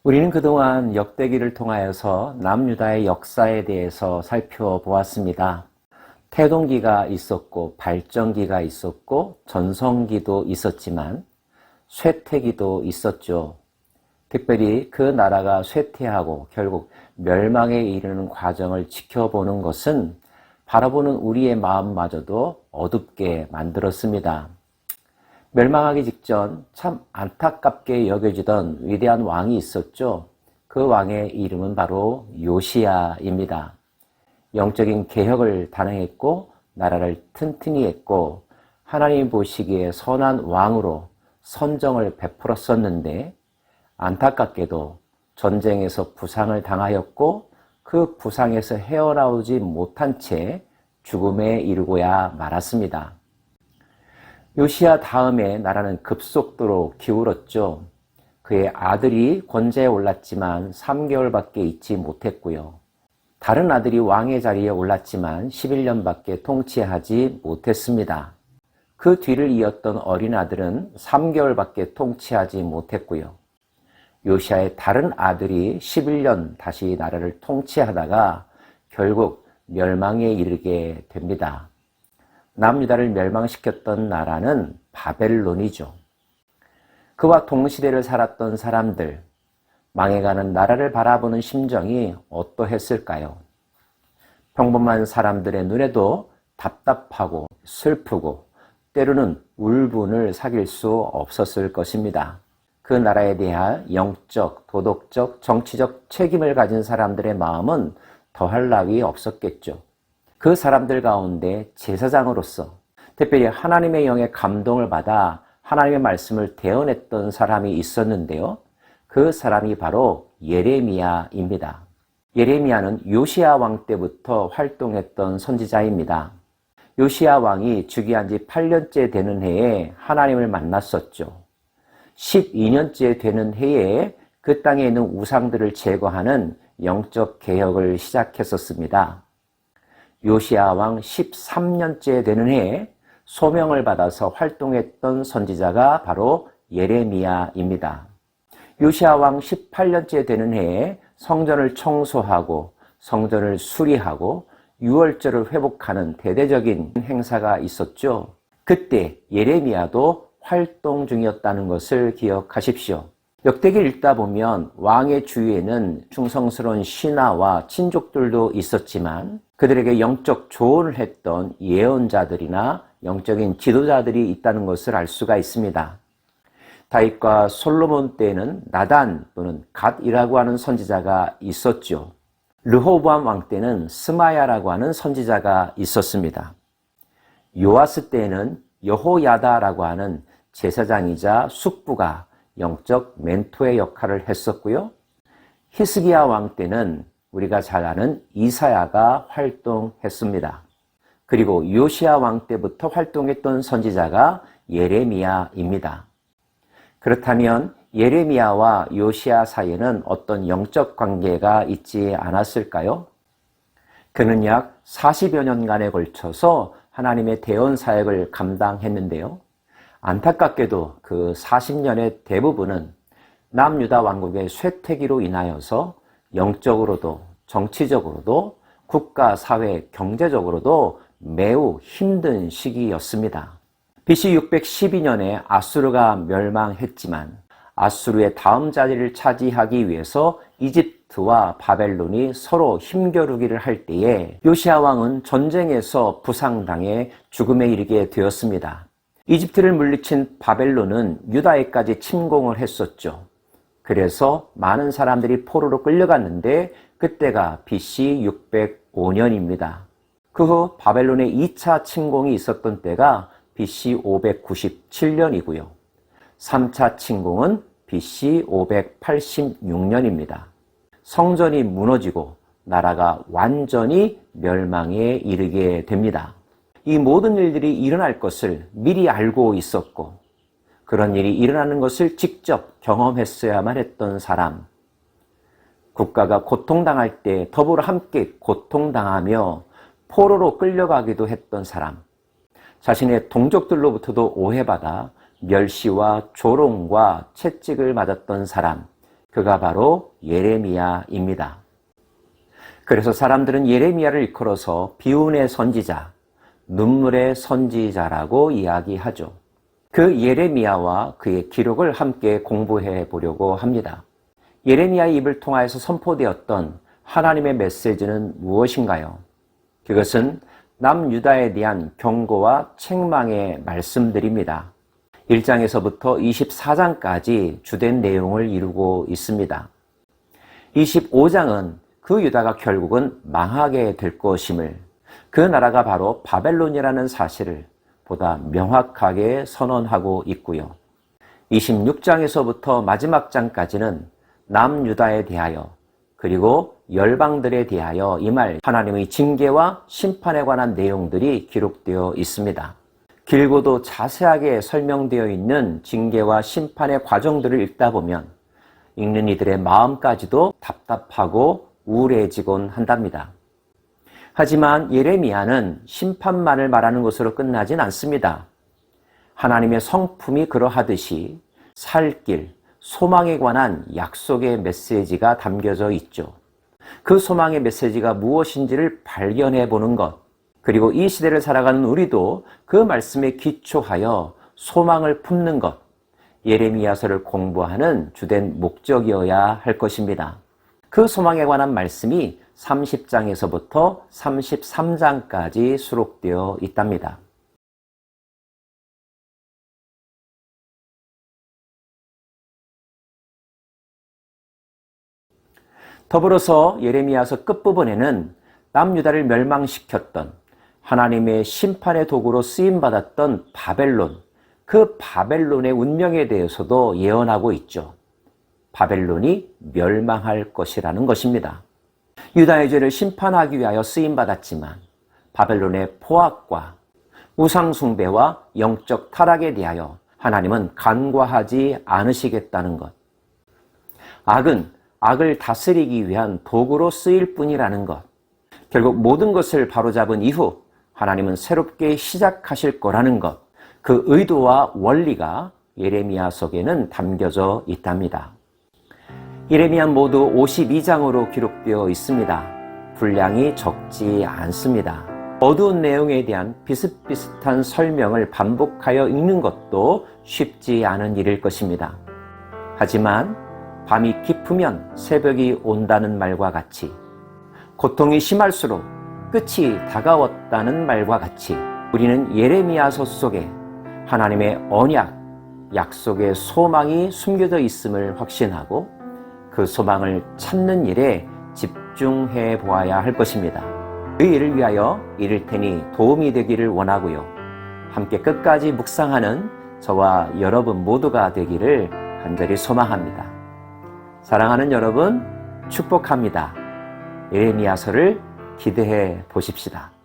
우리는 그동안 역대기를 통하여서 남유다의 역사에 대해서 살펴보았습니다. 태동기가 있었고 발정기가 있었고 전성기도 있었지만 쇠퇴기도 있었죠. 특별히 그 나라가 쇠퇴하고 결국 멸망에 이르는 과정을 지켜보는 것은 바라보는 우리의 마음마저도 어둡게 만들었습니다. 멸망하기 직전 참 안타깝게 여겨지던 위대한 왕이 있었죠. 그 왕의 이름은 바로 요시야입니다. 영적인 개혁을 단행했고 나라를 튼튼히 했고 하나님 보시기에 선한 왕으로 선정을 베풀었었는데 안타깝게도 전쟁에서 부상을 당하였고 그 부상에서 헤어나오지 못한 채 죽음에 이르고야 말았습니다. 요시야 다음에 나라는 급속도로 기울었죠. 그의 아들이 권좌에 올랐지만 3개월밖에 있지 못했고요. 다른 아들이 왕의 자리에 올랐지만 11년밖에 통치하지 못했습니다. 그 뒤를 이었던 어린 아들은 3개월밖에 통치하지 못했고요. 요시야의 다른 아들이 11년 다시 나라를 통치하다가 결국 멸망에 이르게 됩니다. 남유다를 멸망시켰던 나라는 바벨론이죠. 그와 동시대를 살았던 사람들, 망해가는 나라를 바라보는 심정이 어떠했을까요? 평범한 사람들의 눈에도 답답하고 슬프고 때로는 울분을 사귈 수 없었을 것입니다. 그 나라에 대한 영적, 도덕적, 정치적 책임을 가진 사람들의 마음은 더할 나위 없었겠죠. 그 사람들 가운데 제사장으로서 특별히 하나님의 영의 감동을 받아 하나님의 말씀을 대언했던 사람이 있었는데요. 그 사람이 바로 예레미야입니다. 예레미야는 요시야 왕 때부터 활동했던 선지자입니다. 요시야 왕이 즉위한 지 8년째 되는 해에 하나님을 만났었죠. 12년째 되는 해에 그 땅에 있는 우상들을 제거하는 영적 개혁을 시작했었습니다. 요시야 왕 13년째 되는 해에 소명을 받아서 활동했던 선지자가 바로 예레미야입니다. 요시야 왕 18년째 되는 해에 성전을 청소하고 성전을 수리하고 유월절을 회복하는 대대적인 행사가 있었죠. 그때 예레미야도 활동 중이었다는 것을 기억하십시오. 역대기를 읽다 보면 왕의 주위에는 충성스러운 신하와 친족들도 있었지만 그들에게 영적 조언을 했던 예언자들이나 영적인 지도자들이 있다는 것을 알 수가 있습니다. 다윗과 솔로몬 때에는 나단 또는 갓이라고 하는 선지자가 있었죠. 르호보암 왕 때는 스마야라고 하는 선지자가 있었습니다. 요아스 때에는 여호야다라고 하는 제사장이자 숙부가 영적 멘토의 역할을 했었고요. 히스기야 왕 때는 우리가 잘 아는 이사야가 활동했습니다. 그리고 요시야 왕 때부터 활동했던 선지자가 예레미야입니다. 그렇다면 예레미야와 요시야 사이에는 어떤 영적 관계가 있지 않았을까요? 그는 약 40여 년간에 걸쳐서 하나님의 대언 사역을 감당했는데요. 안타깝게도 그 40년의 대부분은 남유다 왕국의 쇠퇴기로 인하여서 영적으로도 정치적으로도 국가, 사회, 경제적으로도 매우 힘든 시기였습니다. BC 612년에 아수르가 멸망했지만 아수르의 다음 자리를 차지하기 위해서 이집트와 바벨론이 서로 힘겨루기를 할 때에 요시야 왕은 전쟁에서 부상당해 죽음에 이르게 되었습니다. 이집트를 물리친 바벨론은 유다에까지 침공을 했었죠. 그래서 많은 사람들이 포로로 끌려갔는데 그때가 BC 605년입니다. 그 후 바벨론의 2차 침공이 있었던 때가 BC 597년이고요. 3차 침공은 BC 586년입니다. 성전이 무너지고 나라가 완전히 멸망에 이르게 됩니다. 이 모든 일들이 일어날 것을 미리 알고 있었고 그런 일이 일어나는 것을 직접 경험했어야만 했던 사람, 국가가 고통당할 때 더불어 함께 고통당하며 포로로 끌려가기도 했던 사람, 자신의 동족들로부터도 오해받아 멸시와 조롱과 채찍을 맞았던 사람, 그가 바로 예레미야입니다. 그래서 사람들은 예레미야를 일컬어서 비운의 선지자, 눈물의 선지자라고 이야기하죠. 그 예레미야와 그의 기록을 함께 공부해 보려고 합니다. 예레미야의 입을 통하여서 선포되었던 하나님의 메시지는 무엇인가요? 그것은 남유다에 대한 경고와 책망의 말씀들입니다. 1장에서부터 24장까지 주된 내용을 이루고 있습니다. 25장은 그 유다가 결국은 망하게 될 것임을, 그 나라가 바로 바벨론이라는 사실을 보다 명확하게 선언하고 있고요. 26장에서부터 마지막 장까지는 남유다에 대하여 그리고 열방들에 대하여 임할 하나님의 징계와 심판에 관한 내용들이 기록되어 있습니다. 길고도 자세하게 설명되어 있는 징계와 심판의 과정들을 읽다 보면 읽는 이들의 마음까지도 답답하고 우울해지곤 한답니다. 하지만 예레미야는 심판만을 말하는 것으로 끝나진 않습니다. 하나님의 성품이 그러하듯이 살 길, 소망에 관한 약속의 메시지가 담겨져 있죠. 그 소망의 메시지가 무엇인지를 발견해 보는 것, 그리고 이 시대를 살아가는 우리도 그 말씀에 기초하여 소망을 품는 것, 예레미야서를 공부하는 주된 목적이어야 할 것입니다. 그 소망에 관한 말씀이 30장에서부터 33장까지 수록되어 있답니다. 더불어서 예레미야서 끝부분에는 남유다를 멸망시켰던 하나님의 심판의 도구로 쓰임받았던 바벨론, 그 바벨론의 운명에 대해서도 예언하고 있죠. 바벨론이 멸망할 것이라는 것입니다. 유다의 죄를 심판하기 위하여 쓰임받았지만 바벨론의 포악과 우상숭배와 영적 타락에 대하여 하나님은 간과하지 않으시겠다는 것. 악은 악을 다스리기 위한 도구로 쓰일 뿐이라는 것. 결국 모든 것을 바로잡은 이후 하나님은 새롭게 시작하실 거라는 것. 그 의도와 원리가 예레미야 속에는 담겨져 있답니다. 예레미야는 모두 52장으로 기록되어 있습니다. 분량이 적지 않습니다. 어두운 내용에 대한 비슷비슷한 설명을 반복하여 읽는 것도 쉽지 않은 일일 것입니다. 하지만 밤이 깊으면 새벽이 온다는 말과 같이, 고통이 심할수록 끝이 다가왔다는 말과 같이 우리는 예레미야서 속에 하나님의 언약, 약속의 소망이 숨겨져 있음을 확신하고 그 소망을 찾는 일에 집중해 보아야 할 것입니다. 그 일을 위하여 이를 테니 도움이 되기를 원하고요. 함께 끝까지 묵상하는 저와 여러분 모두가 되기를 간절히 소망합니다. 사랑하는 여러분, 축복합니다. 예레미야서를 기대해 보십시다.